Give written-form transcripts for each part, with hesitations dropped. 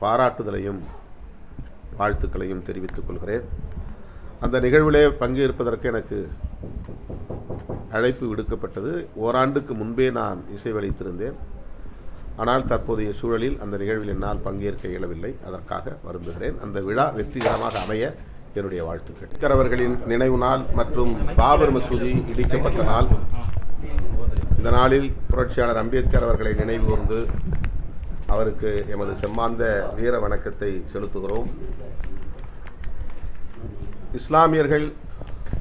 பாராட்டுதலையும் வாழ்த்துக்களையும் தெரிவித்துக் கொள்கிறேன். அந்த நிகழ்விலே பங்கேற்பதற்கு எனக்கு அழைப்பு விடுக்கப்பட்டது. ஓராண்டுக்கு முன்பே நான் இசைவளித்திருந்தேன். ஆனால் தற்போதைய சூழலில் அந்த நிகழ்வில் என்னால் பங்கேற்க இயலவில்லை. அதற்காக வருந்துகிறேன். அந்த விழா வெற்றிகரமாக அமைய என்னுடைய வாழ்த்துக்கள். அம்பேத்கர் அவர்களின் நினைவு நாள் மற்றும் பாபர் மசூதி இடிக்கப்பட்ட நாள். இந்த நாளில் புரட்சியாளர் அம்பேத்கர் அவர்களை நினைவு கூர்ந்து அவருக்கு எமது செம்மாந்த வீர வணக்கத்தை செலுத்துகிறோம். இஸ்லாமியர்கள்,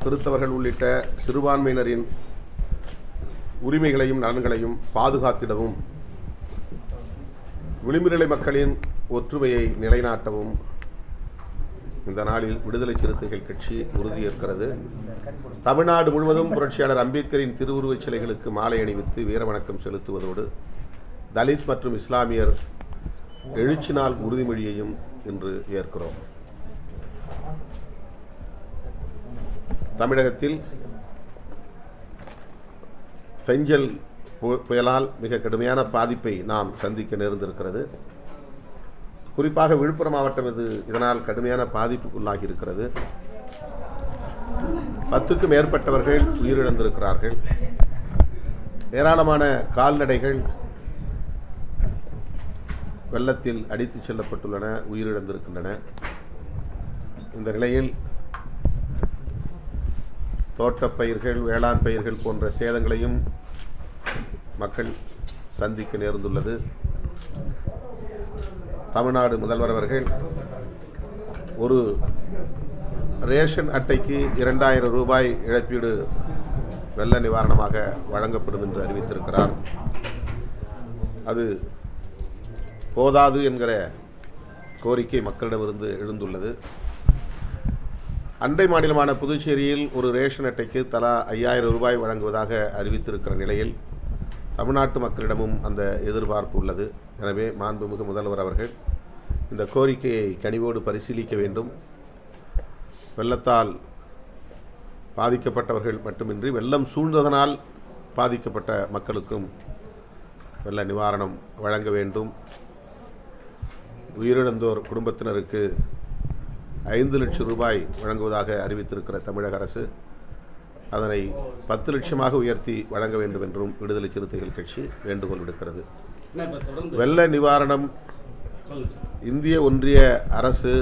கிறிஸ்தவர்கள் உள்ளிட்ட சிறுபான்மையினரின் உரிமைகளையும் நலன்களையும் பாதுகாத்திடவும் விளிம்புநிலை மக்களின் ஒற்றுமையை நிலைநாட்டவும் இந்த நாளில் விடுதலை சிறுத்தைகள் கட்சி உறுதியேற்கிறது. தமிழ்நாடு முழுவதும் புரட்சியாளர் அம்பேத்கரின் திருவுருவச் சிலைகளுக்கு மாலை அணிவித்து வீரவணக்கம் செலுத்துவதோடு தலித் மற்றும் இஸ்லாமியர் எழுச்சி நாள் உறுதிமொழியையும் இன்று ஏற்கிறோம். தமிழகத்தில் பெஞ்சல் புயலால் மிக கடுமையான பாதிப்பை நாம் சந்திக்க நேர்ந்திருக்கிறது. குறிப்பாக விழுப்புரம் மாவட்டம் இதனால் கடுமையான பாதிப்புக்குள்ளாகி இருக்கிறது. 10க்கும் மேற்பட்டவர்கள் உயிரிழந்திருக்கிறார்கள். ஏராளமான கால்நடைகள் வெள்ளத்தில் அடித்துச் செல்லப்பட்டுள்ளன, உயிரிழந்திருக்கின்றன. இந்த நிலையில் தோட்டப்பயிர்கள், வேளாண் பயிர்கள் போன்ற சேதங்களையும் மக்கள் சந்திக்க நேர்ந்துள்ளது. தமிழ்நாடு முதல்வர் அவர்கள் ஒரு ரேஷன் அட்டைக்கு 2000 ரூபாய் இழப்பீடு வெள்ள நிவாரணமாக வழங்கப்படும் என்று அறிவித்திருக்கிறார். அது போதாது என்கிற கோரிக்கை மக்களிடமிருந்து எழுந்துள்ளது. அண்டை மாநிலமான புதுச்சேரியில் ஒரு ரேஷன் அட்டைக்கு தலா 5000 ரூபாய் வழங்குவதாக அறிவித்திருக்கிற நிலையில் தமிழ்நாட்டு மக்களிடமும் அந்த எதிர்பார்ப்பு உள்ளது. எனவே மாண்புமிகு முதல்வர் அவர்கள் இந்த கோரிக்கையை கனிவோடு பரிசீலிக்க வேண்டும். வெள்ளத்தால் பாதிக்கப்பட்டவர்கள் மட்டுமின்றி வெள்ளம் சூழ்ந்ததனால் பாதிக்கப்பட்ட மக்களுக்கும் வெள்ள நிவாரணம் வழங்க வேண்டும். உயிரிழந்தோர் குடும்பத்தினருக்கு 5 லட்சம் ரூபாய் வழங்குவதாக அறிவித்திருக்கிற தமிழக அரசு அதனை 10 லட்சமாக உயர்த்தி வழங்க வேண்டும் என்றும் விடுதலை சிறுத்தைகள் கட்சி வேண்டுகோள் விடுக்கிறது. வெள்ள நிவாரணம் இந்திய ஒன்றிய அரசு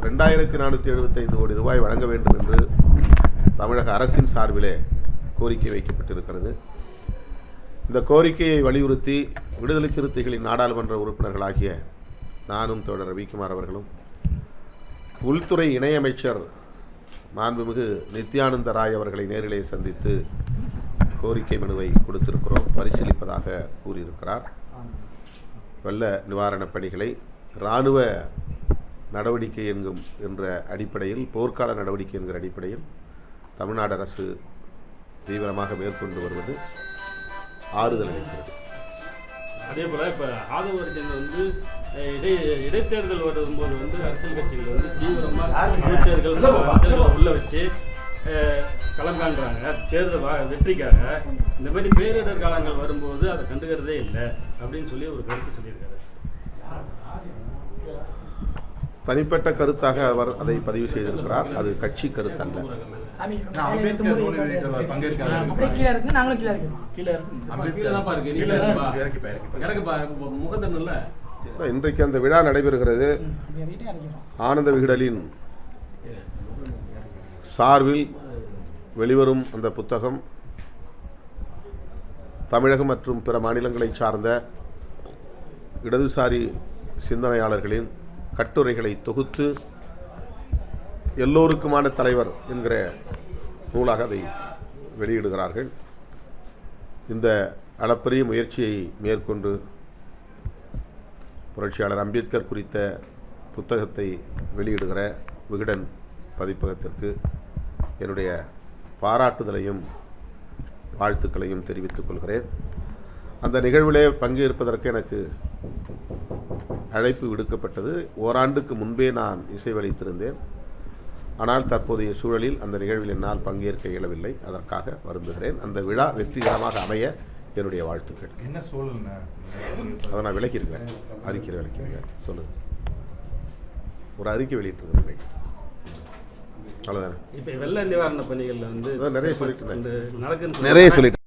2475 கோடி ரூபாய் வழங்க வேண்டும் என்று தமிழக அரசின் சார்பிலே கோரிக்கை வைக்கப்பட்டிருக்கிறது. இந்த கோரிக்கையை வலியுறுத்தி விடுதலை சிறுத்தைகளின் நாடாளுமன்ற உறுப்பினர்களாகிய நானும் தோழர் ரவிக்குமார் அவர்களும் உள்துறை இணையமைச்சர் மாண்புமிகு நித்யானந்த ராய் அவர்களை நேரிலே சந்தித்து கோரிக்கை மனுவை கொடுத்திருக்கிறோம். பரிசீலிப்பதாக கூறியிருக்கிறார். வெள்ள நிவாரணப் பணிகளை இராணுவ நடவடிக்கை என்ற அடிப்படையில், போர்க்கால நடவடிக்கை என்கிற அடிப்படையில் தமிழ்நாடு அரசு தீவிரமாக மேற்கொண்டு வருவது ஆறுதல் அளிக்கிறது. அதே போல் இப்போ ஆதவர்ஜன் இடைத்தேர்தல் வரும்போது அரசியல் கட்சிகள் தீவிரமாக அமைச்சர்கள் உள்ள வச்சு களம் காண்றாங்க. தேர்தல் வெற்றிக்காக இந்த மாதிரி பேரிடர் காலங்கள் வரும்போது அதை கண்டுக்கிறதே இல்லை அப்படின்னு சொல்லி ஒரு கருத்து சொல்லியிருக்காரு. தனிப்பட்ட கருத்தாக அவர் அதை பதிவு செய்திருக்கிறார். அது கட்சி கருத்தல்ல. இன்றைக்கு அந்த விழா நடைபெறுகிறது. ஆனந்த விகடலின் சார்பில் வெளிவரும் அந்த புத்தகம் தமிழகம் மற்றும் பிற மாநிலங்களை சார்ந்த இடதுசாரி சிந்தனையாளர்களின் கட்டுரைகளை தொகுத்து எல்லோருக்குமான தலைவர் என்கிற நூலாக அதை வெளியிடுகிறார்கள். இந்த அளப்பரிய முயற்சியை மேற்கொண்டு புரட்சியாளர் அம்பேத்கர் குறித்த புத்தகத்தை வெளியிடுகிற விகடன் பதிப்பகத்திற்கு என்னுடைய பாராட்டுதலையும் வாழ்த்துக்களையும் தெரிவித்துக் கொள்கிறேன். அந்த நிகழ்விலே பங்கேற்பதற்கு எனக்கு அழைப்பு விடுக்கப்பட்டது. ஓராண்டுக்கு முன்பே நான் இசைவளித்திருந்தேன். ஆனால் தற்போதைய சூழலில் அந்த நிகழ்வில் என்னால் பங்கேற்க இயலவில்லை. அதற்காக வருந்துகிறேன். அந்த விழா வெற்றிகரமாக அமைய என்னுடைய வாழ்த்துக்கள். என்ன சூழல்னா அதை நான் விளக்கியிருக்கேன், அறிக்கையில் விளக்கியிருக்கேன். சொல்லுங்கள். ஒரு அறிக்கை வெளியிட்டிருக்கேன். அவ்வளோதானே. இப்போ வெள்ள நிவாரண பணிகளில் வந்து நிறைய சொல்லிட்டு நடக்குன்னு நிறைய சொல்லிட்டு